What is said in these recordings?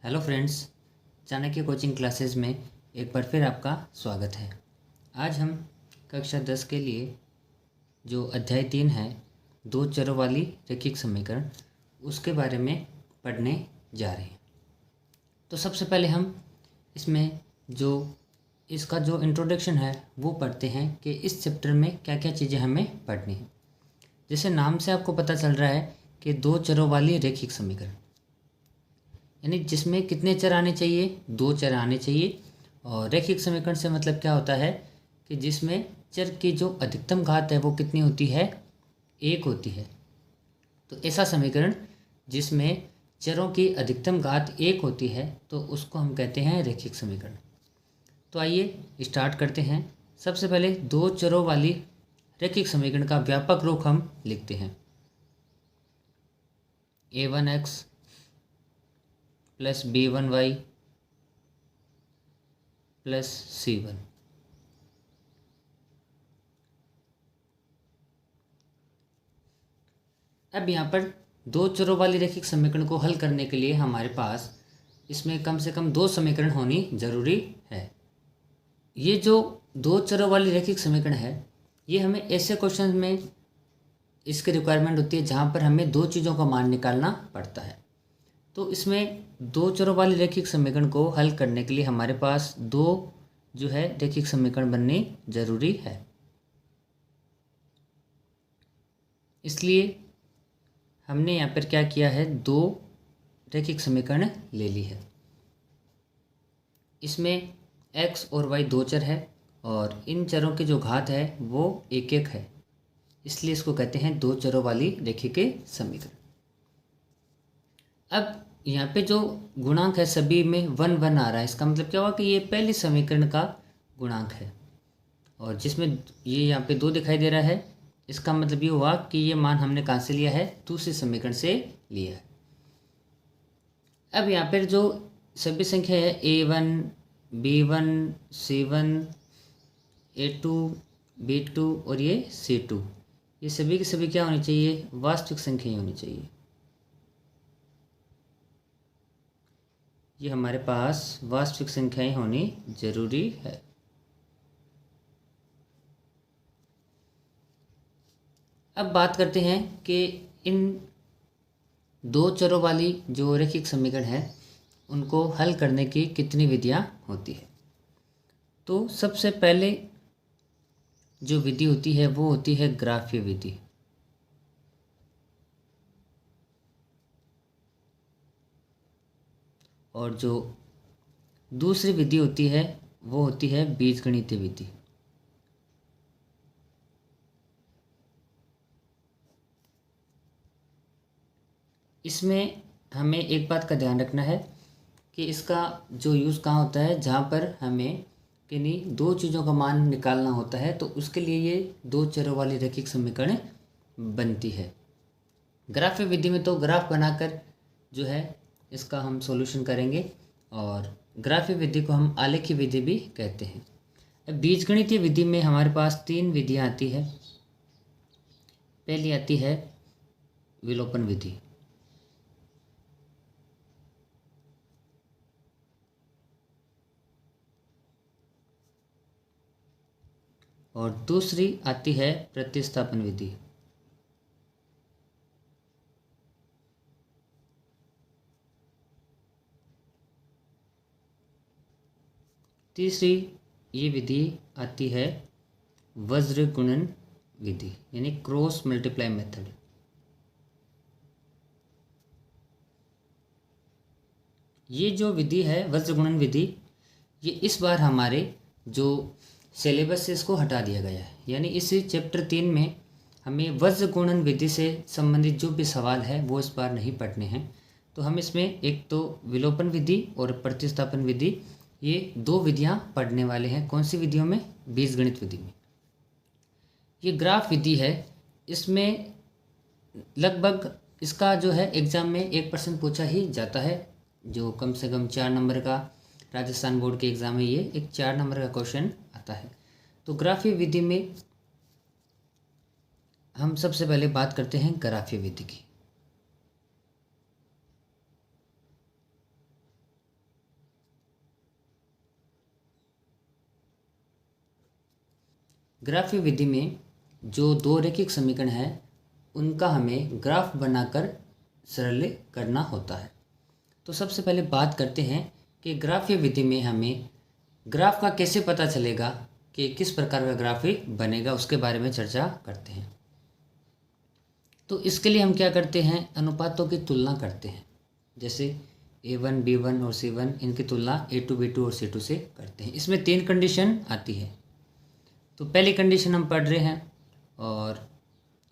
Hello friends, Chanakya coaching classes में एक बार फिर आपका स्वागत है। आज हम कक्षा 10 के लिए जो अध्याय 3 है, दो चरों वाली रैखिक समीकरण, उसके बारे में पढ़ने जा रहे हैं। तो सबसे पहले हम इसमें जो इसका जो इंट्रोडक्शन है वो पढ़ते हैं कि इस चैप्टर में क्या क्या चीज़ें हमें पढ़नी है। जैसे नाम से आपको पता चल रहा है कि दो चरों वाली रैखिक समीकरण, यानी जिसमें कितने चर आने चाहिए, दो चर आने चाहिए। और रैखिक समीकरण से मतलब क्या होता है कि जिसमें चर की जो अधिकतम घात है वो कितनी होती है, एक होती है। तो ऐसा समीकरण जिसमें चरों की अधिकतम घात एक होती है तो उसको हम कहते हैं रैखिक समीकरण। तो आइए स्टार्ट करते हैं। सबसे पहले दो चरों वाली रैखिक समीकरण का व्यापक रूप हम लिखते हैं। a1x plus b1y plus c1। अब यहाँ पर दो चरों वाली रैखिक समीकरण को हल करने के लिए हमारे पास इसमें कम से कम दो समीकरण होनी जरूरी है। ये जो दो चरों वाली रैखिक समीकरण है, ये हमें ऐसे क्वेश्चन में इसकी रिक्वायरमेंट होती है जहाँ पर हमें दो चीज़ों का मान निकालना पड़ता है। तो इसमें दो चरों वाली रैखिक समीकरण को हल करने के लिए हमारे पास दो जो है रैखिक समीकरण बननी जरूरी है। इसलिए हमने यहाँ पर क्या किया है, दो रैखिक समीकरण ले ली है। इसमें x और y दो चर है और इन चरों की जो घात है वो एक एक है, इसलिए इसको कहते हैं दो चरों वाली रैखिक समीकरण। अब यहाँ पे जो गुणांक है सभी में 1 1 आ रहा है। इसका मतलब क्या हुआ कि ये पहले समीकरण का गुणांक है, और जिसमें ये यहाँ पे 2 दिखाई दे रहा है, इसका मतलब ये हुआ कि ये मान हमने कहाँ से लिया है, दूसरे समीकरण से लिया है। अब यहाँ पर जो सभी संख्या है a1 b1 c1 a2 b2 और ये c2, ये सभी की सभी क्या होनी चाहिए, वास्तविक संख्या होनी चाहिए। ये हमारे पास वास्तविक संख्याएं होनी जरूरी है। अब बात करते हैं कि इन दो चरों वाली जो रैखिक समीकरण है उनको हल करने की कितनी विधियां होती है। तो सबसे पहले जो विधि होती है वो होती है ग्राफ्य विधि। और जो दूसरी विधि होती है वो होती है बीजगणितीय विधि। इसमें हमें एक बात का ध्यान रखना है कि इसका जो यूज़ कहाँ होता है, जहाँ पर हमें किन्हीं दो चीज़ों का मान निकालना होता है, तो उसके लिए ये दो चरों वाली रैखिक समीकरण बनती है। ग्राफ्य विधि में तो ग्राफ बनाकर जो है इसका हम सॉल्यूशन करेंगे, और ग्राफ्य विधि को हम आलेखी विधि भी कहते हैं। अब बीजगणितीय विधि में हमारे पास 3 विधियाँ आती है। पहली आती है विलोपन विधि, और दूसरी आती है प्रतिस्थापन विधि, तीसरी ये विधि आती है वज्र गुणन विधि, यानी क्रॉस मल्टीप्लाई मेथड। ये जो विधि है वज्र गुणन विधि, ये इस बार हमारे जो सिलेबस से इसको हटा दिया गया है, यानी इस चैप्टर 3 में हमें वज्र गुणन विधि से संबंधित जो भी सवाल है वो इस बार नहीं पढ़ने हैं। तो हम इसमें एक तो विलोपन विधि और प्रतिस्थापन विधि, ये दो विधियां पढ़ने वाले हैं। कौन सी विधियों में, बीजगणित विधि में। ये ग्राफ विधि है, इसमें लगभग इसका जो है एग्ज़ाम में 1% पूछा ही जाता है, जो कम से कम 4 नंबर का राजस्थान बोर्ड के एग्ज़ाम में ये एक 4 नंबर का क्वेश्चन आता है। तो ग्राफीय विधि में हम सबसे पहले बात करते हैं ग्राफीय विधि की। ग्राफीय विधि में जो दो रैखिक समीकरण है उनका हमें ग्राफ बनाकर सरल करना होता है। तो सबसे पहले बात करते हैं कि ग्राफीय विधि में हमें ग्राफ का कैसे पता चलेगा कि किस प्रकार का ग्राफ बनेगा, उसके बारे में चर्चा करते हैं। तो इसके लिए हम क्या करते हैं, अनुपातों की तुलना करते हैं। जैसे A1, B1 और C1, इनकी तुलना A2, B2 और C2 से करते हैं। इसमें 3 कंडीशन आती है। तो पहली कंडीशन हम पढ़ रहे हैं और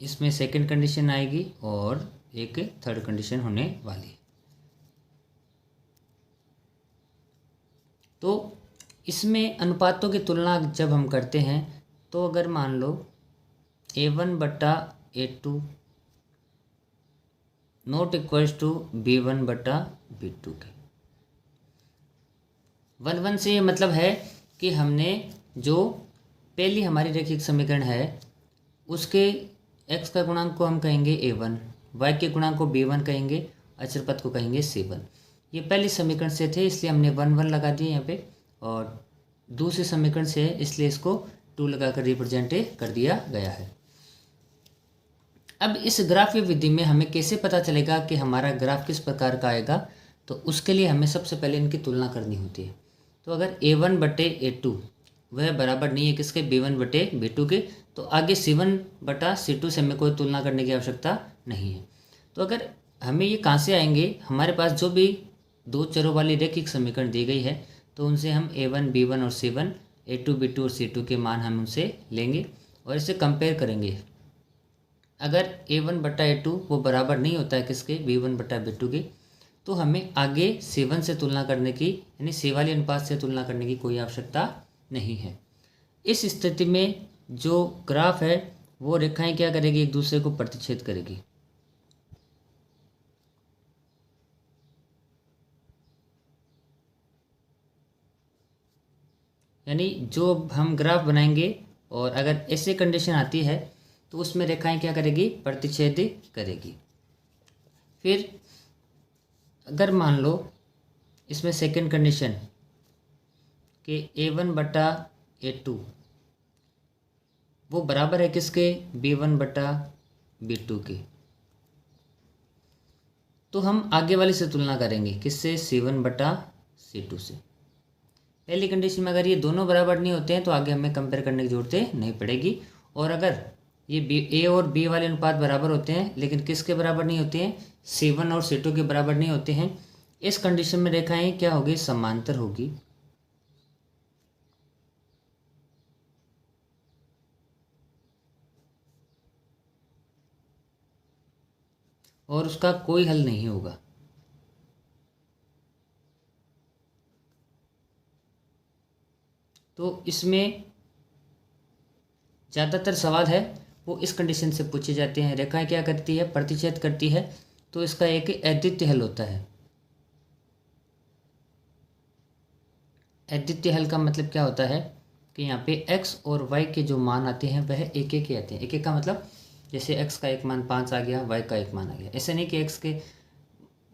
इसमें सेकंड कंडीशन आएगी और एक थर्ड कंडीशन होने वाली है। तो इसमें अनुपातों की तुलना जब हम करते हैं तो अगर मान लो A1 बटा A2 not equals to B1 बटा B2 के 1 से ये मतलब है कि हमने जो पहली हमारी रैखिक समीकरण है उसके x का गुणांक को हम कहेंगे A1, y के गुणांक को B1 कहेंगे, अचर पद को कहेंगे C1। ये पहली समीकरण से थे इसलिए हमने 1 लगा दिए यहाँ पे, और दूसरे समीकरण से है इसलिए इसको 2 लगाकर रिप्रेजेंट कर दिया गया है। अब इस ग्राफीय विधि में हमें कैसे पता चलेगा कि हमारा ग्राफ किस प्रकार का आएगा, तो उसके लिए हमें सबसे पहले इनकी तुलना करनी होती है। तो अगर A1 बटे A2 वह बराबर नहीं है किसके, B1 बटे B2 के, तो आगे C1 बटा C2 से हमें कोई तुलना करने की आवश्यकता नहीं है। तो अगर हमें ये कहाँ से आएंगे, हमारे पास जो भी दो चरों वाली रैखिक समीकरण दी गई है तो उनसे हम A1, B1 और C1, A2, B2 और C2 के मान हम उनसे लेंगे और इसे कंपेयर करेंगे। अगर A1 बटा A2 वो बराबर नहीं होता है किसके, B1 बटा B2 के, तो हमें आगे C1 से तुलना करने की, यानी C वाले अनुपात से तुलना करने की कोई आवश्यकता नहीं है। इस स्थिति में जो ग्राफ है वो रेखाएं क्या करेगी, एक दूसरे को प्रतिच्छेद करेगी। यानी जो हम ग्राफ बनाएंगे और अगर ऐसे कंडीशन आती है तो उसमें रेखाएं क्या करेगी, प्रतिच्छेद करेगी। फिर अगर मान लो इसमें सेकंड कंडीशन कि A1 बटा A2 वो बराबर है किसके, B1 बटा B2 के, तो हम आगे वाले से तुलना करेंगे किससे, C1 बटा C2 से। पहली कंडीशन में अगर ये दोनों बराबर नहीं होते हैं तो आगे हमें कंपेयर करने की जरूरत नहीं पड़ेगी। और अगर ये A और B वाले अनुपात बराबर होते हैं लेकिन किसके बराबर नहीं होते हैं, C1 और C2 के बराबर नहीं होते हैं, इस कंडीशन में रेखाएं क्या होगी, समांतर होगी। और उसका कोई हल नहीं होगा। तो इसमें ज़्यादातर सवाल है वो इस कंडीशन से पूछे जाते हैं, रेखाएं क्या करती है, प्रतिच्छेद करती है, तो इसका एक अद्वितीय हल होता है। अद्वितीय हल का मतलब क्या होता है कि यहाँ पे x और y के जो मान आते हैं वह एक एक ही आते हैं। एक एक का मतलब जैसे x का एक मान 5 आ गया, y का एक मान आ गया, ऐसा नहीं कि x के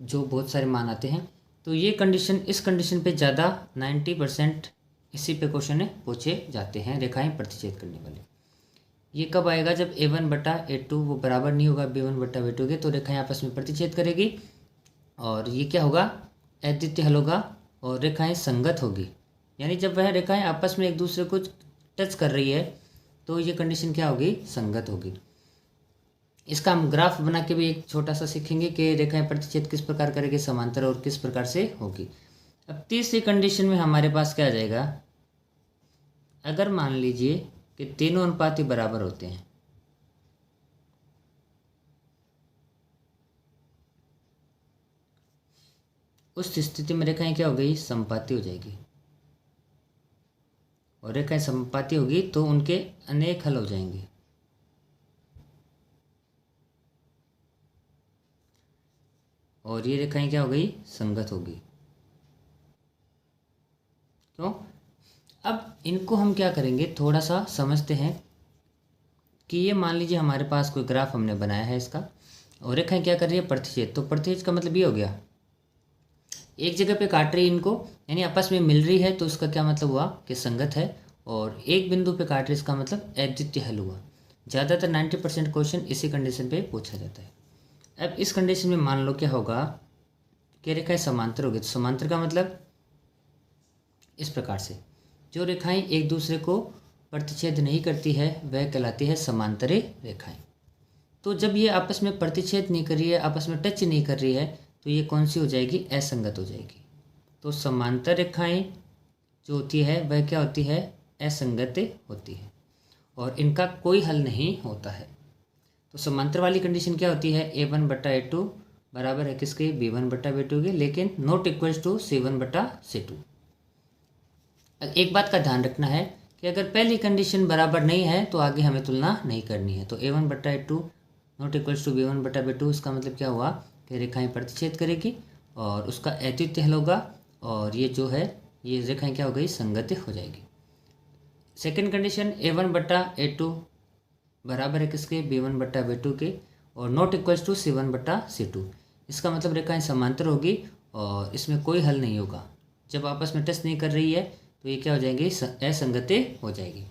जो बहुत सारे मान आते हैं। तो ये कंडीशन, इस कंडीशन पे ज़्यादा 90% इसी पे क्वेश्चन पूछे जाते हैं, रेखाएं प्रतिच्छेद करने वाले। ये कब आएगा, जब A1 बटा A2 वो बराबर नहीं होगा B1 बटा B2 के, तो रेखाएं आपस में प्रतिच्छेद करेगी और ये क्या होगा, अद्वितीय हल होगा और रेखाएं संगत होगी। यानी जब वह रेखाएं आपस में एक दूसरे को टच कर रही है तो ये कंडीशन क्या होगी, संगत होगी। इसका हम ग्राफ बना के भी एक छोटा सा सीखेंगे कि रेखाएं प्रतिच्छेद किस प्रकार करेगी, समांतर और किस प्रकार से होगी। अब तीसरी कंडीशन में हमारे पास क्या आ जाएगा, अगर मान लीजिए कि तीनों अनुपात ही बराबर होते हैं, उस स्थिति में रेखाएं क्या हो गई, समपाती हो जाएगी। और रेखाएं समपाती होगी तो उनके अनेक हल हो जाएंगे। और ये रेखाएं क्या हो गई, संगत होगी। क्यों, अब इनको हम क्या करेंगे, थोड़ा सा समझते हैं कि ये मान लीजिए हमारे पास कोई ग्राफ हमने बनाया है इसका, और रेखाएं क्या कर रही है, प्रतिच्छेद। तो प्रतिच्छेद का मतलब ये हो गया एक जगह पे काट रही है इनको, यानी आपस में मिल रही है, तो उसका क्या मतलब हुआ कि संगत है। और एक बिंदु पे काट रहे, इसका मतलब अद्वितीय हल हुआ। ज़्यादातर 90% क्वेश्चन इसी कंडीशन पे पूछा जाता है। अब इस कंडीशन में मान लो क्या होगा कि रेखाएं समांतर होगी। तो समांतर का मतलब इस प्रकार से, जो रेखाएं एक दूसरे को प्रतिच्छेद नहीं करती है वह कहलाती है समांतरी रेखाएं। तो जब ये आपस में प्रतिच्छेद नहीं कर रही है, आपस में टच नहीं कर रही है, तो ये कौन सी हो जाएगी? असंगत हो जाएगी। तो समांतर रेखाएं जो होती है वह क्या होती है? असंगत होती है और इनका कोई हल नहीं होता है। तो समांतर वाली कंडीशन क्या होती है? A1/A2 बराबर है किसके? B1/B2 के, लेकिन नॉट इक्वल्स टू C1/C2। एक बात का ध्यान रखना है कि अगर पहली कंडीशन बराबर नहीं है तो आगे हमें तुलना नहीं करनी है। तो A1/A2 not equals to B1/B2, इसका मतलब क्या हुआ कि रेखाएं प्रतिच्छेद करेगी और उसका अद्वितीय हल होगा और ये जो है ये रेखाएं क्या हो गई? संगत हो जाएगी। सेकेंड कंडीशन A1/A2 बराबर है किसके? B1/B2 के और नॉट इक्वल्स टू C1/C2। इसका मतलब रेखाएं समांतर होगी और इसमें कोई हल नहीं होगा। जब आपस में टच नहीं कर रही है तो ये क्या हो जाएंगी? असंगति हो जाएगी।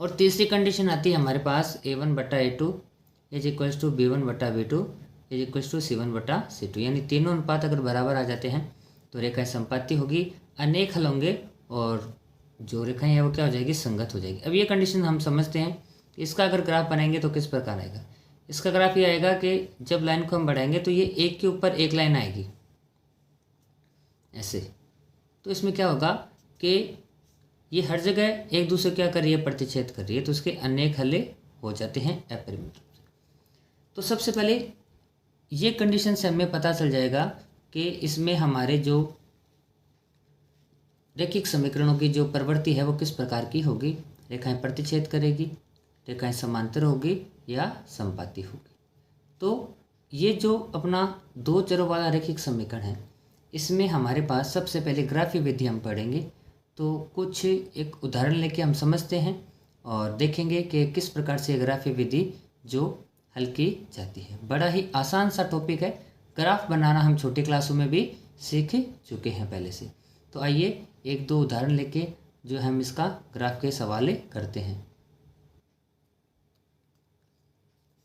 और तीसरी कंडीशन आती है हमारे पास A1/A2 is equals to B1/B2 is equals to C1/C2, यानी तीनों अनुपात अगर बराबर आ जाते हैं तो रेखाएं संपाती होगी, अनेक हल होंगे और जो रेखाएं हैं वो क्या हो जाएगी? संगत हो जाएगी। अब ये कंडीशन हम समझते हैं। इसका अगर ग्राफ बनाएंगे तो किस प्रकार आएगा? इसका ग्राफ ये आएगा कि जब लाइन को हम बढ़ाएंगे तो ये एक के ऊपर एक लाइन आएगी ऐसे। तो इसमें क्या होगा कि ये हर जगह एक दूसरे क्या कर रही है? प्रतिच्छेद कर रही है, तो उसके अनेक हल हो जाते हैं अपरिमित रूप से। तो सबसे पहले ये कंडीशन से हमें पता चल जाएगा कि इसमें हमारे जो रैखिक समीकरणों की जो प्रवृत्ति है वो किस प्रकार की होगी। रेखाएं प्रतिच्छेद करेगी, रेखाएं समांतर होगी या संपाती होगी। तो ये जो अपना दो चरों वाला रैखिक समीकरण है, इसमें हमारे पास सबसे पहले ग्राफीय विधि हम पढ़ेंगे। तो कुछ एक उदाहरण लेके हम समझते हैं और देखेंगे कि किस प्रकार से ग्राफीय विधि जो हल की जाती है। बड़ा ही आसान सा टॉपिक है। ग्राफ बनाना हम छोटी क्लासों में भी सीख चुके हैं पहले से। तो आइए एक दो उदाहरण लेके जो हम इसका ग्राफ के सवाल करते हैं।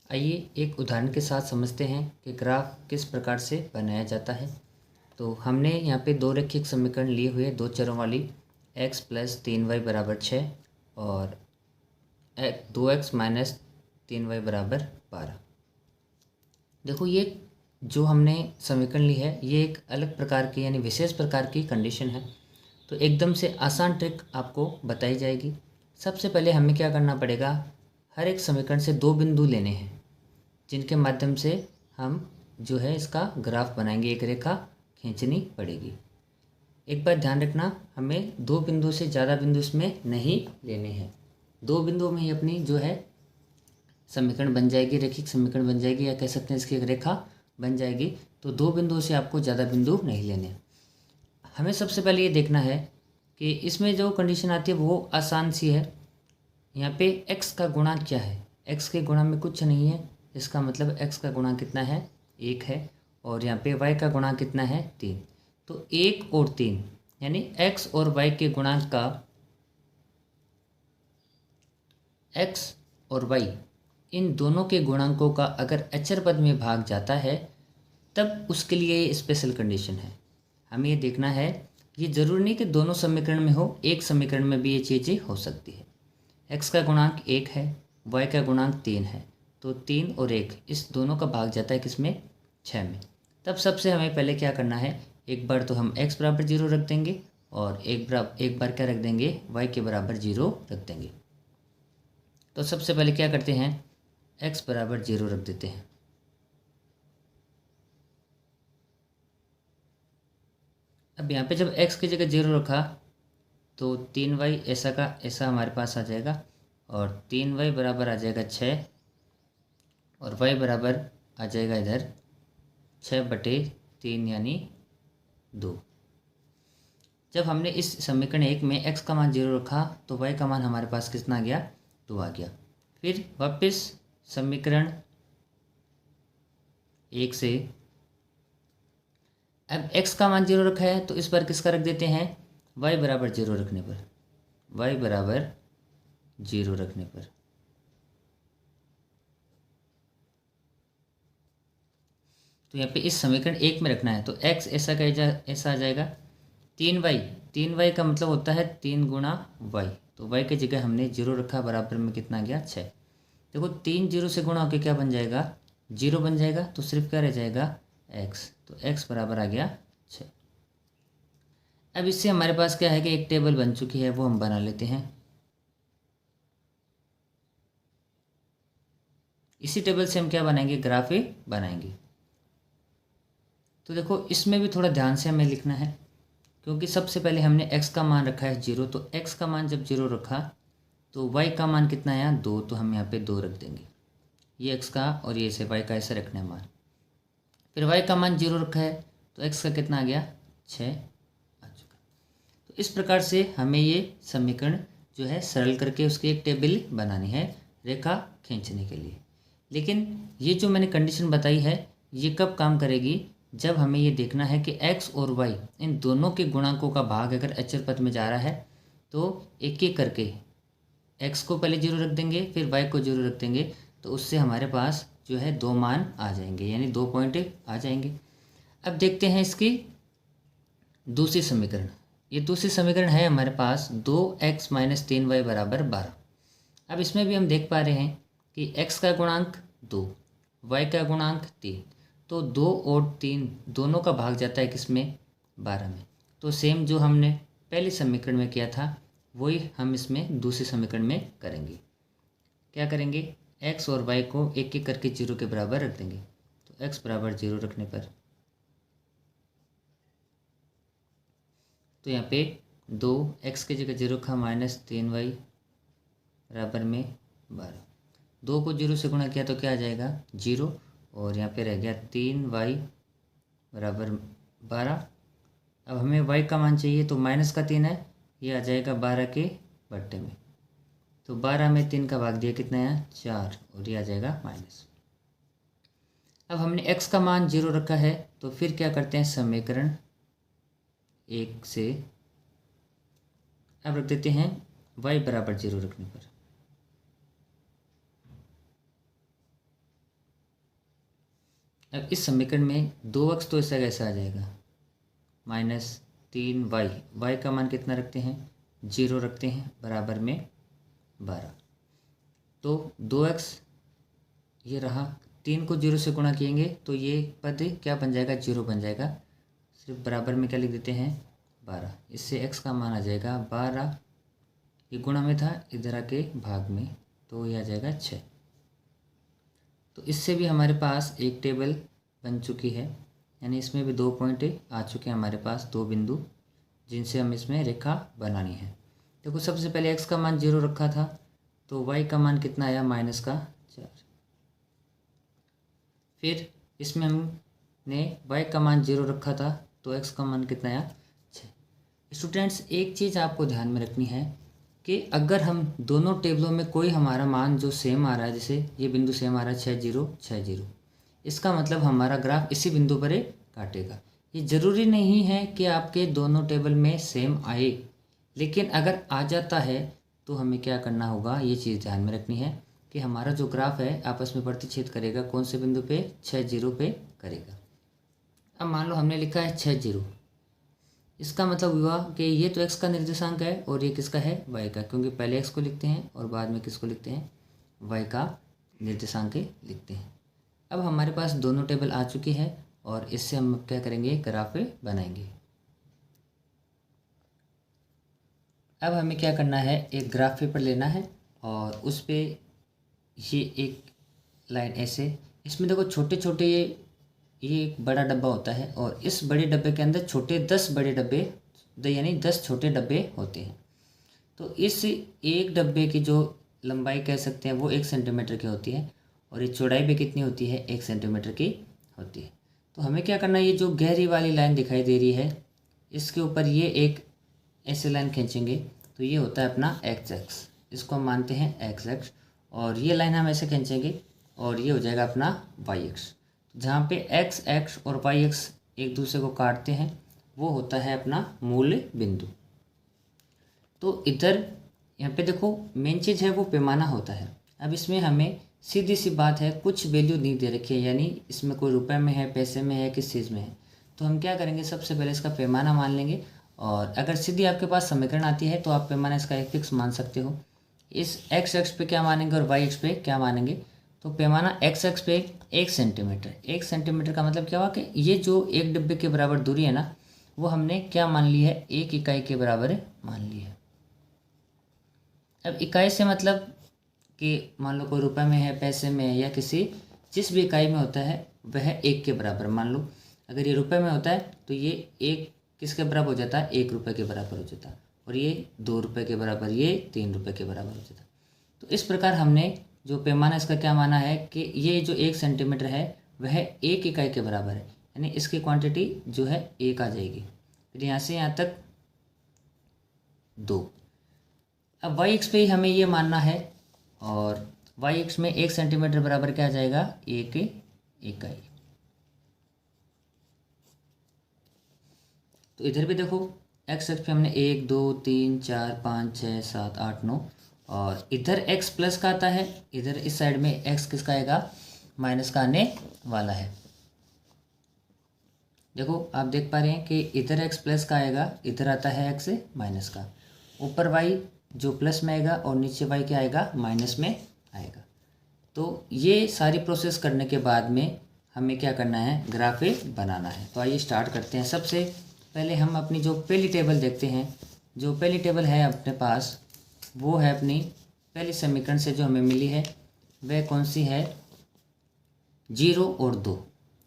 आइए एक उदाहरण के साथ समझते हैं कि ग्राफ किस प्रकार से बनाया जाता है। तो हमने यहाँ पे दो रैखिक समीकरण लिए हुए, दो चरों वाली, x + 3y = 6 और 2x - 3y = 12। देखो ये जो हमने समीकरण ली है ये एक अलग प्रकार की यानी विशेष प्रकार की कंडीशन है। तो एकदम से आसान ट्रिक आपको बताई जाएगी। सबसे पहले हमें क्या करना पड़ेगा? हर एक समीकरण से दो बिंदु लेने हैं जिनके माध्यम से हम जो है इसका ग्राफ बनाएंगे। एक रेखा खींचनी पड़ेगी। एक बात ध्यान रखना, हमें दो बिंदु से ज़्यादा बिंदु इसमें नहीं लेने हैं। दो बिंदुओं में ही अपनी जो है समीकरण बन जाएगी, रैखिक समीकरण बन जाएगी, या कह सकते हैं इसकी एक रेखा बन जाएगी। तो दो बिंदुओं से आपको ज़्यादा बिंदु नहीं लेने। हमें सबसे पहले ये देखना है कि इसमें जो कंडीशन आती है वो आसान सी है। यहाँ पे x का गुणांक क्या है? x के गुणा में कुछ नहीं है, इसका मतलब x का गुणांक कितना है? 1 है। और यहाँ पे y का गुणांक कितना है? 3। तो 1 और 3 यानी x और y के गुणांक का x और y इन दोनों के गुणांकों का अगर अचर पद में भाग जाता है तब उसके लिए ये स्पेशल कंडीशन है। हमें ये देखना है, ये ज़रूरी नहीं कि दोनों समीकरण में हो, एक समीकरण में भी ये चीज़ें हो सकती है। x का गुणांक 1 है, y का गुणांक 3 है, तो 3 और 1 इस दोनों का भाग जाता है किसमें? 6 में। तब सबसे हमें पहले क्या करना है, एक बार तो हम x = 0 रख देंगे और एक बार क्या रख देंगे? y के बराबर 0 रख देंगे। तो सबसे पहले क्या करते हैं, x = 0 रख देते हैं। अब यहाँ पे जब x की जगह 0 रखा तो 3y ऐसा का ऐसा हमारे पास आ जाएगा और 3y बराबर आ जाएगा 6 और y बराबर आ जाएगा इधर 6/3 यानी 2। जब हमने इस समीकरण 1 में x का मान 0 रखा तो y का मान हमारे पास कितना आ गया? 2 आ गया। फिर वापस समीकरण 1 से अब x का मान 0 रखा है तो इस पर किसका रख देते हैं? y = 0 रखने पर y बराबर 0 रखने पर। तो यहाँ पे इस समीकरण 1 में रखना है, तो x ऐसा आ जाएगा 3y। 3y का मतलब होता है 3 गुणा y, तो y की जगह हमने 0 रखा, बराबर में कितना आ गया 6। देखो 3 0 से गुणा होकर क्या बन जाएगा, 0 बन जाएगा, तो सिर्फ क्या रह जाएगा x, तो x बराबर आ गया 6। अब इससे हमारे पास क्या है कि एक टेबल बन चुकी है, वो हम बना लेते हैं। इसी टेबल से हम क्या बनाएंगे, ग्राफ बनाएंगे। तो देखो इसमें भी थोड़ा ध्यान से हमें लिखना है, क्योंकि सबसे पहले हमने x का मान रखा है 0, तो x का मान जब 0 रखा तो y का मान कितना आया 2, तो हम यहाँ पे 2 रख देंगे। ये x का और ये से y का ऐसे रखना है मान। फिर y का मान 0 रखा है तो x का कितना आ गया 6 आ चुका। तो इस प्रकार से हमें ये समीकरण जो है सरल करके उसकी एक टेबल बनानी है रेखा खींचने के लिए। लेकिन ये जो मैंने कंडीशन बताई है ये कब काम करेगी, जब हमें ये देखना है कि x और y इन दोनों के गुणांकों का भाग अगर अचर पद में जा रहा है तो एक एक करके x को पहले 0 रख देंगे, फिर y को 0 रख देंगे, तो उससे हमारे पास जो है 2 मान आ जाएंगे, यानी 2 पॉइंट आ जाएंगे। अब देखते हैं इसकी दूसरी समीकरण। ये दूसरी समीकरण है हमारे पास 2x - 3y बराबर 12। अब इसमें भी हम देख पा रहे हैं कि x का गुणांक 2, y का गुणांक 3, तो 2 और 3 दोनों का भाग जाता है किसमें 12 में। तो सेम जो हमने पहले समीकरण में किया था वही हम इसमें दूसरे समीकरण में करेंगे। क्या करेंगे, x और y को एक एक करके 0 के बराबर रख देंगे। तो x बराबर 0 रखने पर तो यहाँ पे 2x की जगह 0 रखा -3y बराबर में 12। 2 को 0 से गुणा किया तो क्या आ जाएगा 0, और यहाँ पे रह गया 3y बराबर 12। अब हमें y का मान चाहिए, तो माइनस का 3 है, ये आ जाएगा 12 के बट्टे में। तो 12 में 3 का भाग दिया कितना है 4, और ये आ जाएगा माइनस। अब हमने x का मान 0 रखा है, तो फिर क्या करते हैं समीकरण 1 से अब रख देते हैं y बराबर 0 रखने पर। अब इस समीकरण में 2x तो ऐसा कैसा आ जाएगा -3y, y का मान कितना रखते हैं 0 रखते हैं, बराबर में 12। तो 2x ये रहा, 3 को 0 से गुणा किएंगे तो ये पद क्या बन जाएगा 0 बन जाएगा, सिर्फ बराबर में क्या लिख देते हैं 12। इससे x का मान आ जाएगा 12, ये गुणा में था इधर आके भाग में, तो ये आ जाएगा 6। तो इससे भी हमारे पास एक टेबल बन चुकी है, यानी इसमें भी 2 पॉइंट आ चुके हैं हमारे पास, 2 बिंदु जिनसे हम इसमें रेखा बनानी है। देखो सबसे पहले x का मान 0 रखा था, तो y का मान कितना आया -4। फिर इसमें हमने y का मान 0 रखा था, तो x का मान कितना आया 6। स्टूडेंट्स एक चीज़ आपको ध्यान में रखनी है कि अगर हम दोनों टेबलों में कोई हमारा मान जो सेम आ रहा है, जैसे ये बिंदु सेम आ रहा है 6 0 6 0, इसका मतलब हमारा ग्राफ इसी बिंदु पर काटेगा। ये ज़रूरी नहीं है कि आपके दोनों टेबल में सेम आए, लेकिन अगर आ जाता है तो हमें क्या करना होगा, ये चीज़ ध्यान में रखनी है कि हमारा जो ग्राफ है आपस में प्रतिच्छेद करेगा कौन से बिंदु पे 6 0 पे करेगा। अब मान लो हमने लिखा है 6 0, इसका मतलब हुआ कि ये तो x का निर्देशांक है और ये किसका है y का, क्योंकि पहले x को लिखते हैं और बाद में किसको लिखते हैं y का निर्देशांक लिखते हैं। अब हमारे पास दोनों टेबल आ चुकी है और इससे हम क्या करेंगे ग्राफ बनाएंगे। अब हमें क्या करना है, एक ग्राफ पेपर लेना है और उस पर ये एक लाइन ऐसे, इसमें देखो छोटे छोटे ये एक बड़ा डब्बा होता है और इस बड़े डब्बे के अंदर छोटे 10 बड़े डब्बे, यानी 10 छोटे डब्बे होते हैं। तो इस एक डब्बे की जो लंबाई कह सकते हैं वो 1 सेंटीमीटर की होती है और ये चौड़ाई भी कितनी होती है 1 सेंटीमीटर की होती है। तो हमें क्या करना है, ये जो गहरी वाली लाइन दिखाई दे रही है इसके ऊपर ये एक ऐसे लाइन खींचेंगे, तो ये होता है अपना एक्स एक्स, इसको हम मानते हैं एक्स एक्स, और ये लाइन हम ऐसे खींचेंगे और ये हो जाएगा अपना वाई एक्स। जहाँ पे एक्स एक्स और वाई एक्स एक दूसरे को काटते हैं वो होता है अपना मूल बिंदु। तो इधर यहाँ पे देखो मेन चीज़ है वो पैमाना होता है। अब इसमें हमें सीधी सी बात है, कुछ वैल्यू नहीं दे रखी है, यानी इसमें कोई रुपए में है, पैसे में है, किस चीज़ में है। तो हम क्या करेंगे, सबसे पहले इसका पैमाना मान लेंगे। और अगर सीधी आपके पास समीकरण आती है तो आप पैमाना इसका एक फिक्स मान सकते हो। इस एक्स एक्स पे क्या मानेंगे और वाई एक्स पे क्या मानेंगे। तो पैमाना एक्स एक्स पे 1 सेंटीमीटर। 1 सेंटीमीटर का मतलब क्या हुआ कि ये जो एक डिब्बे के बराबर दूरी है ना, वो हमने क्या मान ली है, 1 इकाई के बराबर मान ली है। अब इकाई से मतलब कि मान लो कोई रुपए में है, पैसे में है, या किसी जिस भी इकाई में होता है वह 1 के बराबर। मान लो अगर ये रुपए में होता है तो ये 1 किसके बराबर हो जाता है, 1 रुपये के बराबर हो जाता है। और ये 2 रुपये के बराबर, ये 3 रुपये के बराबर हो जाता है। तो इस प्रकार हमने जो पैमाना इसका क्या माना है कि ये जो 1 सेंटीमीटर है वह 1 इकाई के बराबर है, यानी इसकी क्वांटिटी जो है 1 आ जाएगी। फिर यहाँ से यहाँ तक 2। अब वाई एक्स पे ही हमें ये मानना है, और वाई एक्स में 1 सेंटीमीटर बराबर क्या आ जाएगा, 1 इकाई। तो इधर भी देखो एक्स एक्स पे हमने 1 2 3 4 5 6 7 8 9, और इधर एक्स प्लस का आता है, इधर इस साइड में एक्स किसका आएगा, माइनस का आने वाला है। देखो आप देख पा रहे हैं कि इधर एक्स प्लस का आएगा, इधर आता है एक्स माइनस का। ऊपर वाई जो प्लस में आएगा और नीचे वाई क्या आएगा, माइनस में आएगा। तो ये सारी प्रोसेस करने के बाद में हमें क्या करना है, ग्राफ बनाना है। तो आइए स्टार्ट करते हैं। सबसे पहले हम अपनी जो पहली टेबल देखते हैं। जो पहली टेबल है अपने पास वो है अपनी पहली समीकरण से जो हमें मिली है, वह कौन सी है, 0 और 2।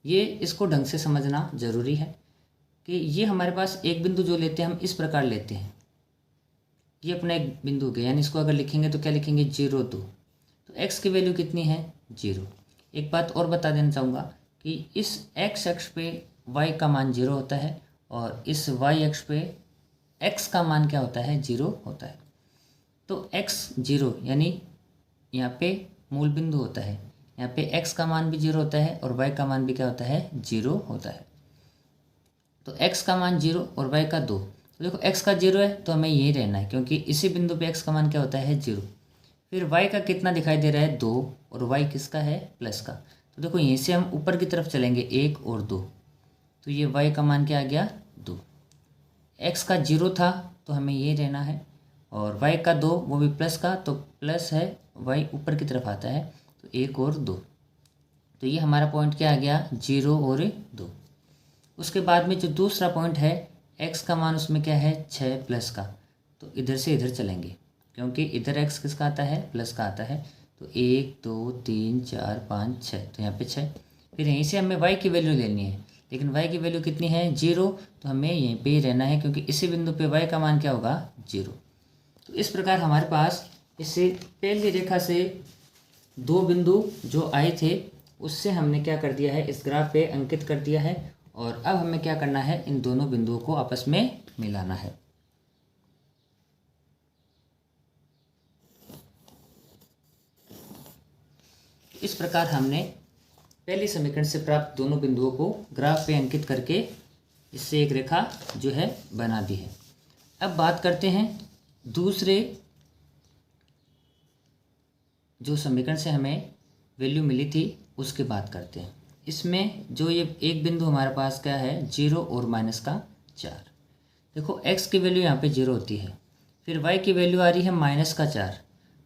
ये इसको ढंग से समझना ज़रूरी है कि ये हमारे पास एक बिंदु जो लेते हैं हम इस प्रकार लेते हैं। ये अपना एक बिंदु गया, यानी इसको अगर लिखेंगे तो क्या लिखेंगे, 0 2। तो x की वैल्यू कितनी है, 0। एक बात और बता देना चाहूँगा कि इस x अक्ष पे y का मान 0 होता है, और इस y अक्ष पे x का मान क्या होता है, 0 होता है। तो x 0 यानी यहाँ पे मूल बिंदु होता है, यहाँ पे x का मान भी 0 होता है और y का मान भी क्या होता है, 0 होता है। तो x का मान 0 और y का 2। तो देखो x का 0 है तो हमें यही रहना है, क्योंकि इसी बिंदु पे x का मान क्या होता है, 0। फिर y का कितना दिखाई दे रहा है, 2, और y किसका है, प्लस का। तो देखो यहीं से हम ऊपर की तरफ चलेंगे, 1 और 2, तो ये y का मान क्या आ गया, 2। x का 0 था तो हमें ये रहना है, और y का 2 वो भी प्लस का, तो प्लस है, y ऊपर की तरफ आता है, तो 1 और 2। तो ये हमारा पॉइंट क्या आ गया, 0 और 2। उसके बाद में जो दूसरा पॉइंट है, x का मान उसमें क्या है, 6 प्लस का। तो इधर से इधर चलेंगे, क्योंकि इधर x किसका आता है, प्लस का आता है। तो 1 2 3 4 5 6, तो यहाँ पे 6। फिर यहीं से हमें y की वैल्यू लेनी है, लेकिन y की वैल्यू कितनी है, 0। तो हमें यहीं पे ही रहना है, क्योंकि इसी बिंदु पे y का मान क्या होगा, 0। तो इस प्रकार हमारे पास इससे पहली रेखा से 2 बिंदु जो आए थे उससे हमने क्या कर दिया है, इस ग्राफ पे अंकित कर दिया है। और अब हमें क्या करना है, इन दोनों बिंदुओं को आपस में मिलाना है। इस प्रकार हमने पहली समीकरण से प्राप्त दोनों बिंदुओं को ग्राफ पे अंकित करके इससे एक रेखा जो है बना दी है। अब बात करते हैं दूसरे जो समीकरण से हमें वैल्यू मिली थी उसकी बात करते हैं। इसमें जो ये एक बिंदु हमारे पास क्या है, 0 और माइनस का 4। देखो x की वैल्यू यहाँ पे 0 होती है, फिर y की वैल्यू आ रही है माइनस का 4।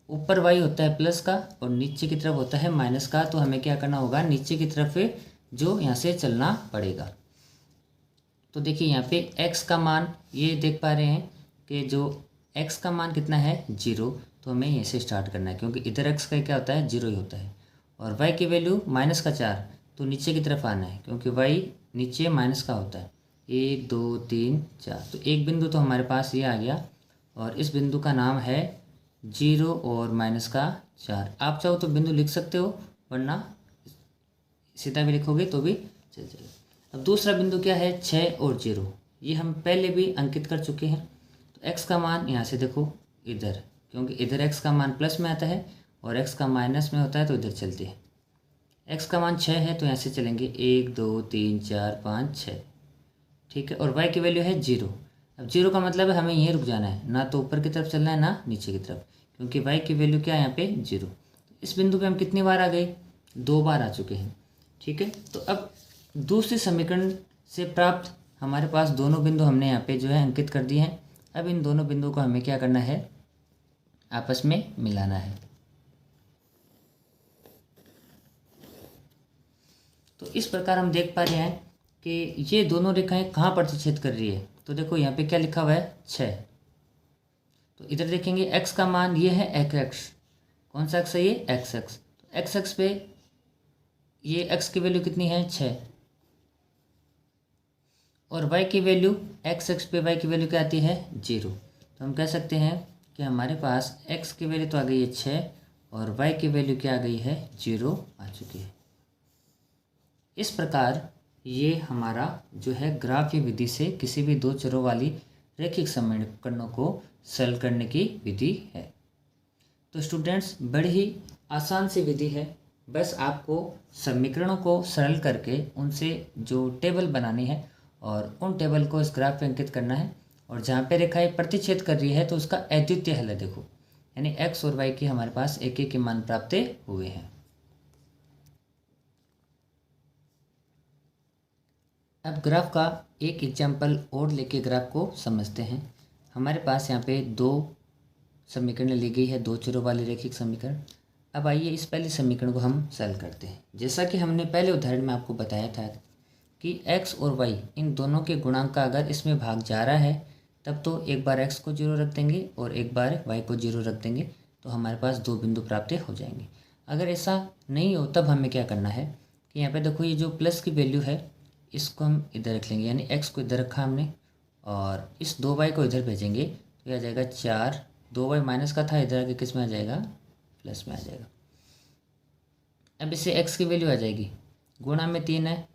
ऊपर y होता है प्लस का और नीचे की तरफ होता है माइनस का। तो हमें क्या करना होगा, नीचे की तरफ जो यहाँ से चलना पड़ेगा। तो देखिए यहाँ पे x का मान ये देख पा रहे हैं कि जो x का मान कितना है, 0। तो हमें यहीं से स्टार्ट करना है, क्योंकि इधर x का क्या होता है, 0 ही होता है। और y की वैल्यू माइनस का 4, तो नीचे की तरफ आना है, क्योंकि y नीचे माइनस का होता है। 1 2 3 4, तो एक बिंदु तो हमारे पास ये आ गया, और इस बिंदु का नाम है 0 और माइनस का 4। आप चाहो तो बिंदु लिख सकते हो, वरना सीधा भी लिखोगे तो भी चल जाएगा। अब दूसरा बिंदु क्या है, 6 और 0। ये हम पहले भी अंकित कर चुके हैं। तो x का मान यहाँ से देखो इधर, क्योंकि इधर x का मान प्लस में आता है और x का माइनस में होता है, तो इधर चलते हैं। x का मान 6 है तो यहाँ से चलेंगे 1 2 3 4 5 6, ठीक है। और y की वैल्यू है 0। अब 0 का मतलब है हमें यहीं रुक जाना है, ना तो ऊपर की तरफ चलना है ना नीचे की तरफ, क्योंकि y की वैल्यू क्या है यहाँ पे 0। इस बिंदु पे हम कितनी बार आ गए, 2 बार आ चुके हैं। ठीक है, तो अब दूसरे समीकरण से प्राप्त हमारे पास दोनों बिंदु हमने यहाँ पे जो है अंकित कर दिए हैं। अब इन दोनों बिंदुओं को हमें क्या करना है, आपस में मिलाना है। तो इस प्रकार हम देख पा रहे हैं कि ये दोनों रेखाएं कहाँ प्रतिच्छेद कर रही है। तो देखो यहाँ पे क्या लिखा हुआ है, 6। तो इधर देखेंगे x का मान ये है x, कौन सा x है ये, x। तो x पे ये x की वैल्यू कितनी है, 6, और y की वैल्यू x पे y की वैल्यू क्या आती है, 0। तो हम कह सकते हैं कि हमारे पास x की वैल्यू तो आ गई है 6 और y की वैल्यू क्या आ गई है, 0 आ चुकी है। इस प्रकार ये हमारा जो है ग्राफीय विधि से किसी भी दो चरों वाली रैखिक समीकरणों को सरल करने की विधि है। तो स्टूडेंट्स, बड़ी ही आसान सी विधि है, बस आपको समीकरणों को सरल करके उनसे जो टेबल बनानी है और उन टेबल को इस ग्राफ पे अंकित करना है, और जहाँ पे रेखाएं प्रतिच्छेद कर रही है तो उसका अद्वितीय हल है। देखो, यानी x और y के हमारे पास एक एक के मान प्राप्त हुए हैं। अब ग्राफ का एक एग्जाम्पल और लेके ग्राफ को समझते हैं। हमारे पास यहाँ पे दो समीकरण ली गई है, दो चरों वाली रैखिक समीकरण। अब आइए इस पहले समीकरण को हम सरल करते हैं। जैसा कि हमने पहले उदाहरण में आपको बताया था कि x और y इन दोनों के गुणांक का अगर इसमें भाग जा रहा है तब तो एक बार x को 0 रख देंगे और एक बार y को 0 रख देंगे, तो हमारे पास दो बिंदु प्राप्त हो जाएंगे। अगर ऐसा नहीं हो तब हमें क्या करना है कि यहाँ पे देखो, ये जो प्लस की वैल्यू है इसको हम इधर रख लेंगे, यानी x को इधर रखा हमने और इस 2y को इधर भेजेंगे तो यह आ जाएगा 4। 2y माइनस का था, इधर आके किस में आ जाएगा, प्लस में आ जाएगा। अब इससे x की वैल्यू आ जाएगी, गुणा में 3 है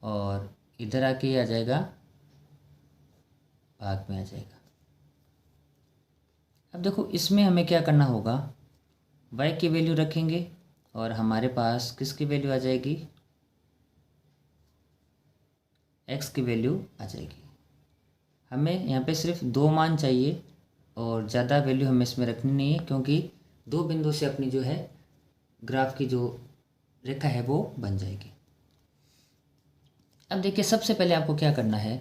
और इधर आके ये आ जाएगा, भाग में आ जाएगा। अब देखो इसमें हमें क्या करना होगा, y की वैल्यू रखेंगे और हमारे पास किसकी वैल्यू आ जाएगी, x की वैल्यू आ जाएगी। हमें यहाँ पे सिर्फ दो मान चाहिए और ज़्यादा वैल्यू हमें इसमें रखनी नहीं है, क्योंकि दो बिंदु से अपनी जो है ग्राफ की जो रेखा है वो बन जाएगी। अब देखिए, सबसे पहले आपको क्या करना है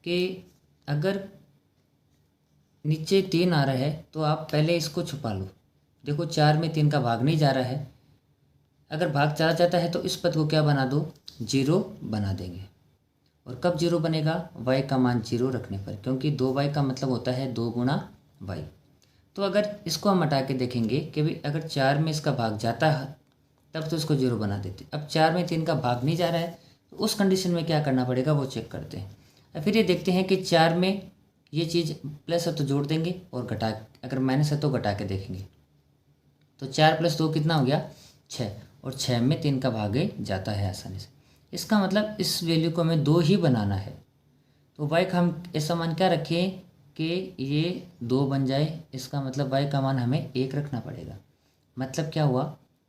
कि अगर नीचे 3 आ रहा है तो आप पहले इसको छुपा लो। देखो 4 में 3 का भाग नहीं जा रहा है, अगर भाग चला जाता है तो इस पद को क्या बना दो, 0 बना देंगे। और कब 0 बनेगा, y का मान 0 रखने पर, क्योंकि 2y का मतलब होता है 2 गुणा y। तो अगर इसको हम हटा के देखेंगे कि भाई अगर 4 में इसका भाग जाता है तब तो इसको 0 बना देते। अब 4 में 3 का भाग नहीं जा रहा है तो उस कंडीशन में क्या करना पड़ेगा वो चेक करते हैं। और फिर ये देखते हैं कि 4 में ये चीज़ प्लस है तो जोड़ देंगे और घटा, अगर माइनस है तो घटा के देखेंगे। तो 4 + 2 कितना हो गया, 6, और 6 में 3 का भाग जाता है आसानी से। इसका मतलब इस वैल्यू को हमें 2 ही बनाना है। तो y का हम ऐसा मान क्या रखें कि ये 2 बन जाए, इसका मतलब y का मान हमें 1 रखना पड़ेगा। मतलब क्या हुआ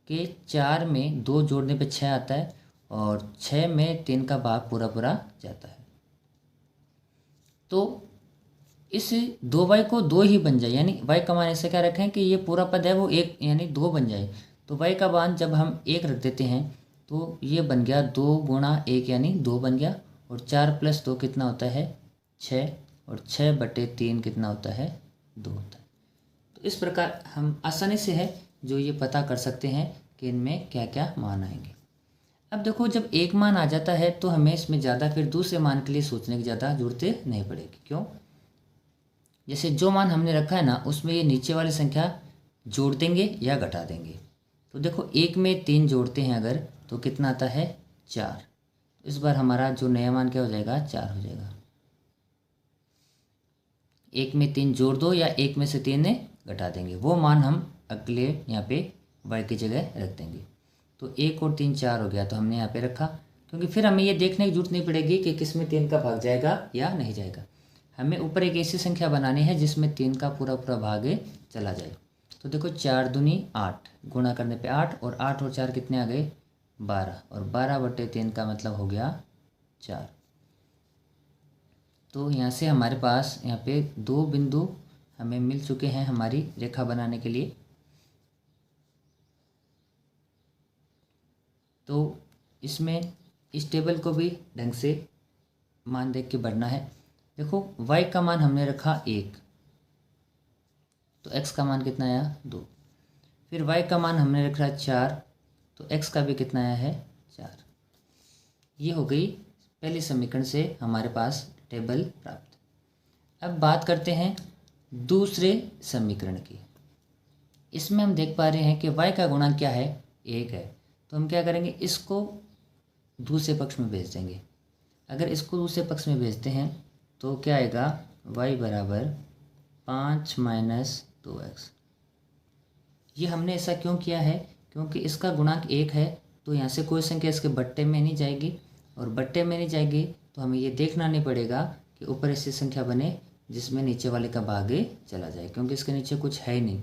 कि 4 में 2 जोड़ने पे 6 आता है और 6 में 3 का भाग पूरा पूरा जाता है। तो इस 2y को 2 ही बन जाए, यानी y का मान ऐसे क्या रखें कि ये पूरा पद है वो 1 यानी 2 बन जाए। तो y का मान जब हम 1 रख देते हैं तो ये बन गया 2 गुणा 1 यानी 2 बन गया, और 4 + 2 कितना होता है, 6, और 6/3 कितना होता है, 2 होता है। तो इस प्रकार हम आसानी से है जो ये पता कर सकते हैं कि इनमें क्या क्या मान आएंगे। अब देखो, जब एक मान आ जाता है तो हमें इसमें ज़्यादा फिर दूसरे मान के लिए सोचने की ज़्यादा जरूरत नहीं पड़ेगी। क्यों, जैसे जो मान हमने रखा है ना उसमें ये नीचे वाली संख्या जोड़ देंगे या घटा देंगे। तो देखो 1 में 3 जोड़ते हैं अगर तो कितना आता है, 4। इस बार हमारा जो नया मान क्या हो जाएगा, 4 हो जाएगा। 1 में 3 जोड़ दो या 1 में से 3 घटा देंगे, वो मान हम अगले यहाँ पे y की जगह रख देंगे। तो 1 और 3 4 हो गया, तो हमने यहाँ पे रखा, क्योंकि फिर हमें ये देखने की जरूरत नहीं पड़ेगी कि किस में 3 का भाग जाएगा या नहीं जाएगा। हमें ऊपर एक ऐसी संख्या बनानी है जिसमें 3 का पूरा पूरा भाग चला जाए। तो देखो 4 दूनी 8, गुणा करने पे 8, और 8 और 4 कितने आ गए, 12, और 12/3 का मतलब हो गया 4। तो यहाँ से हमारे पास यहाँ पे दो बिंदु हमें मिल चुके हैं हमारी रेखा बनाने के लिए। तो इसमें इस टेबल को भी ढंग से मान देख के बढ़ना है। देखो y का मान हमने रखा 1, तो x का मान कितना आया 2। फिर y का मान हमने रखा 4, तो x का भी कितना आया है 4। ये हो गई पहले समीकरण से हमारे पास टेबल प्राप्त। अब बात करते हैं दूसरे समीकरण की। इसमें हम देख पा रहे हैं कि y का गुणांक क्या है 1 है, तो हम क्या करेंगे, इसको दूसरे पक्ष में भेज देंगे। अगर इसको दूसरे पक्ष में भेजते हैं तो क्या आएगा, y बराबर 5 - 2x। ये हमने ऐसा क्यों किया है, क्योंकि इसका गुणांक 1 है, तो यहाँ से कोई संख्या इसके बट्टे में नहीं जाएगी, और बट्टे में नहीं जाएगी तो हमें ये देखना नहीं पड़ेगा कि ऊपर ऐसी संख्या बने जिसमें नीचे वाले का भागे चला जाए, क्योंकि इसके नीचे कुछ है ही नहीं।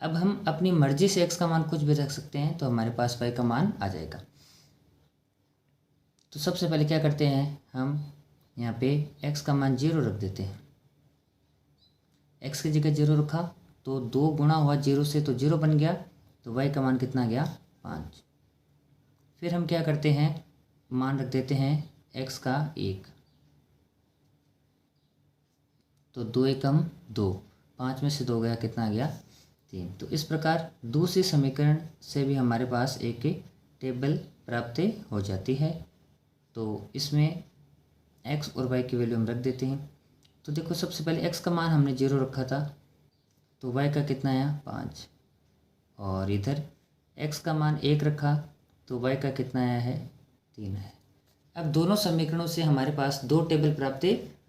अब हम अपनी मर्जी से x का मान कुछ भी रख सकते हैं, तो हमारे पास y का मान आ जाएगा। तो सबसे पहले क्या करते हैं, हम यहाँ पे x का मान 0 रख देते हैं। x की जगह 0 रखा तो 2 गुणा हुआ 0 से, तो 0 बन गया, तो y का मान कितना गया 5। फिर हम क्या करते हैं, मान रख देते हैं x का 1, तो 2 एकम 2, 5 में से 2 गया, कितना आ गया 3। तो इस प्रकार दूसरी समीकरण से भी हमारे पास एक टेबल प्राप्त हो जाती है। तो इसमें x और y की वैल्यू हम रख देते हैं। तो देखो सबसे पहले x का मान हमने 0 रखा था, तो y का कितना आया 5, और इधर x का मान 1 रखा तो y का कितना आया है 3 है। अब दोनों समीकरणों से हमारे पास 2 टेबल प्राप्त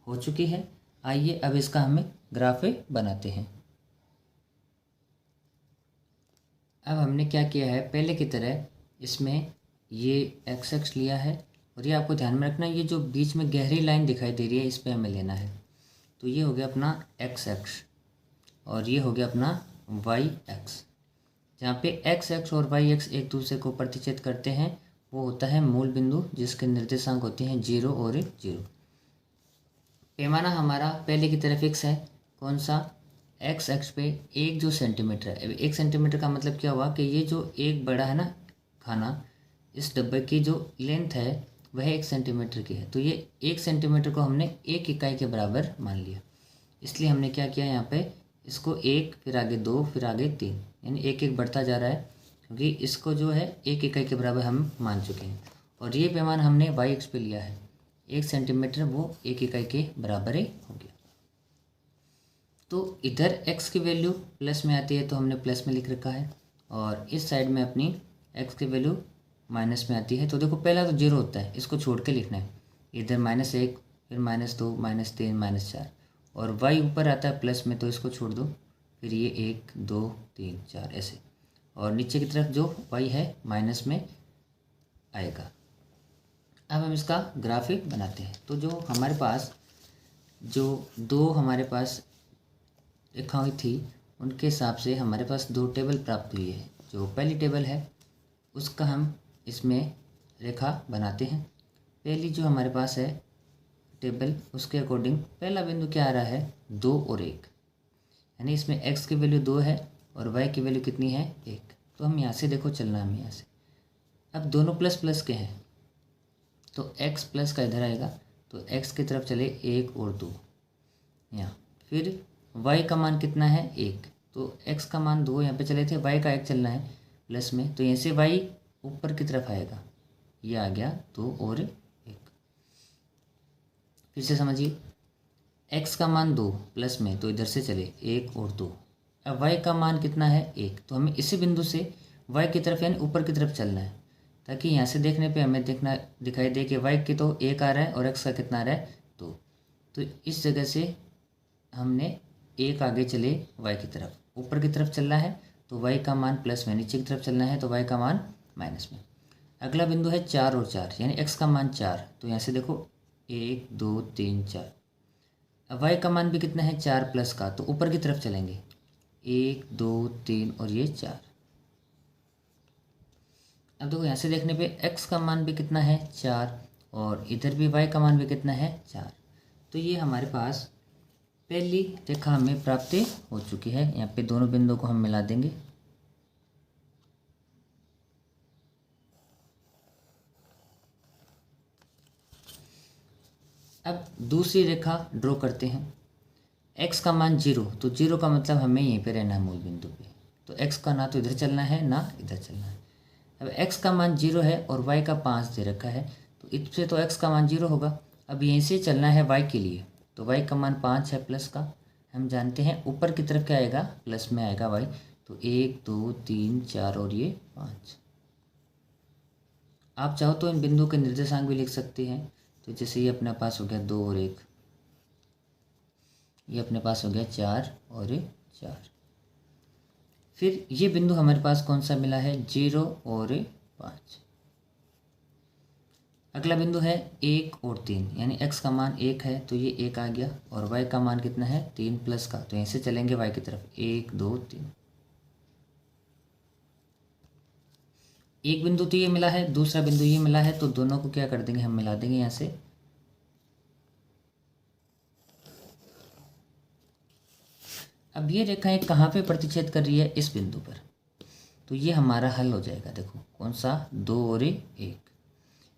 हो चुकी है। आइए अब इसका हमें ग्राफ बनाते हैं। अब हमने क्या किया है, पहले की तरह इसमें ये एक्स एक्स लिया है, और ये आपको ध्यान में रखना, ये जो बीच में गहरी लाइन दिखाई दे रही है इस पर हमें लेना है। तो ये हो गया अपना एक्स एक्स, और ये हो गया अपना वाई एक्स। जहाँ पे एक्स एक्स और वाई एक्स एक दूसरे को प्रतिच्छेद करते हैं वो होता है मूल बिंदु, जिसके निर्देशांक होते हैं 0 और 0। पैमाना हमारा पहले की तरह फिक्स है, कौन सा, एक्स एक्स पे 1 जो सेंटीमीटर है। 1 सेंटीमीटर का मतलब क्या हुआ कि ये जो एक बड़ा है ना खाना, इस डब्बे की जो लेंथ है वह 1 सेंटीमीटर की है, तो ये 1 सेंटीमीटर को हमने 1 इकाई के बराबर मान लिया। इसलिए हमने क्या किया, यहाँ पे इसको 1, फिर आगे 2, फिर आगे 3, यानी 1 1 बढ़ता जा रहा है, क्योंकि इसको जो है 1 इकाई के बराबर हम मान चुके हैं। और ये पैमाना हमने वाई एक्स पे लिया है, 1 सेंटीमीटर वो 1 इकाई के बराबर ही हो गया। तो इधर x की वैल्यू प्लस में आती है तो हमने प्लस में लिख रखा है, और इस साइड में अपनी x की वैल्यू माइनस में आती है। तो देखो पहला तो 0 होता है, इसको छोड़ के लिखना है, इधर -1, फिर -2, -3, -4, और y ऊपर आता है प्लस में, तो इसको छोड़ दो, फिर ये 1 2 3 4 ऐसे, और नीचे की तरफ जो y है माइनस में आएगा। अब हम इसका ग्राफिक बनाते हैं। तो जो हमारे पास जो दो हमारे पास रेखा हुई थी उनके हिसाब से हमारे पास 2 टेबल प्राप्त हुई है। जो पहली टेबल है उसका हम इसमें रेखा बनाते हैं। पहली जो हमारे पास है टेबल, उसके अकॉर्डिंग पहला बिंदु क्या आ रहा है 2 और 1, यानी इसमें x की वैल्यू 2 है और y की वैल्यू कितनी है 1। तो हम यहाँ से देखो चलना, हम यहाँ से अब दोनों प्लस प्लस के हैं, तो x प्लस का इधर आएगा, तो x की तरफ चले 1 और 2 यहाँ, फिर y का मान कितना है 1, तो x का मान 2 यहाँ पे चले थे, y का 1 चलना है प्लस में, तो यहाँ से y ऊपर की तरफ आएगा, ये आ गया 2 और 1। फिर से समझिए, x का मान 2 प्लस में, तो इधर से चले 1 और 2। अब y का मान कितना है 1, तो हमें इसी बिंदु से y की तरफ यानी ऊपर की तरफ चलना है, ताकि यहाँ से देखने पे हमें दिखाई दे कि y की तो 1 आ रहा है और x का कितना आ रहा है 2। तो इस जगह से हमने 1 आगे चले y की तरफ, ऊपर की तरफ चलना है तो y का मान प्लस में, नीचे की तरफ चलना है तो y का मान माइनस में। अगला बिंदु है 4 और 4, यानी x का मान 4, तो यहाँ से देखो 1 2 3 4। अब y का मान भी कितना है 4 प्लस का, तो ऊपर की तरफ चलेंगे 1 2 3 और ये 4। अब देखो यहाँ से देखने पे x का मान भी कितना है 4, और इधर भी y का मान भी कितना है 4। तो ये हमारे पास पहली रेखा हमें प्राप्त हो चुकी है। यहाँ पे दोनों बिंदुओं को हम मिला देंगे। अब दूसरी रेखा ड्रॉ करते हैं। x का मान 0, तो 0 का मतलब हमें यहीं पे रहना है मूल बिंदु पे। तो x का ना तो इधर चलना है ना इधर चलना है। अब x का मान 0 है और y का 5 दे रखा है, तो इससे तो x का मान 0 होगा। अब यहीं से चलना है y के लिए, तो y का मान 5 है प्लस का। हम जानते हैं ऊपर की तरफ क्या आएगा, प्लस में आएगा y। तो 1 2 3 4 और ये 5। आप चाहो तो इन बिंदुओं के निर्देशांक भी लिख सकते हैं। तो जैसे ये अपने पास हो गया 2 और 1, ये अपने पास हो गया 4 और 4। फिर ये बिंदु हमारे पास कौन सा मिला है, 0 और 5। अगला बिंदु है 1 और 3, यानी x का मान 1 है तो ये 1 आ गया, और y का मान कितना है 3 प्लस का। तो यहीं से चलेंगे y की तरफ, 1 2 3। एक बिंदु तो ये मिला है, दूसरा बिंदु ये मिला है, तो दोनों को क्या कर देंगे, हम मिला देंगे यहाँ से। अब ये रेखाएं कहाँ पे प्रतिच्छेद कर रही है, इस बिंदु पर। तो ये हमारा हल हो जाएगा। देखो कौन सा, 2 और 1।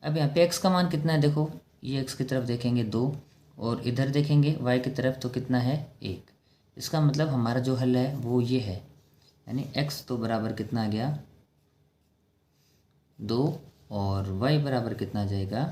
अब यहाँ पे x का मान कितना है, देखो ये x की तरफ देखेंगे 2 और इधर देखेंगे y की तरफ, तो कितना है 1। इसका मतलब हमारा जो हल है वो ये है, यानी x तो बराबर कितना आ गया 2 और y बराबर कितना आ जाएगा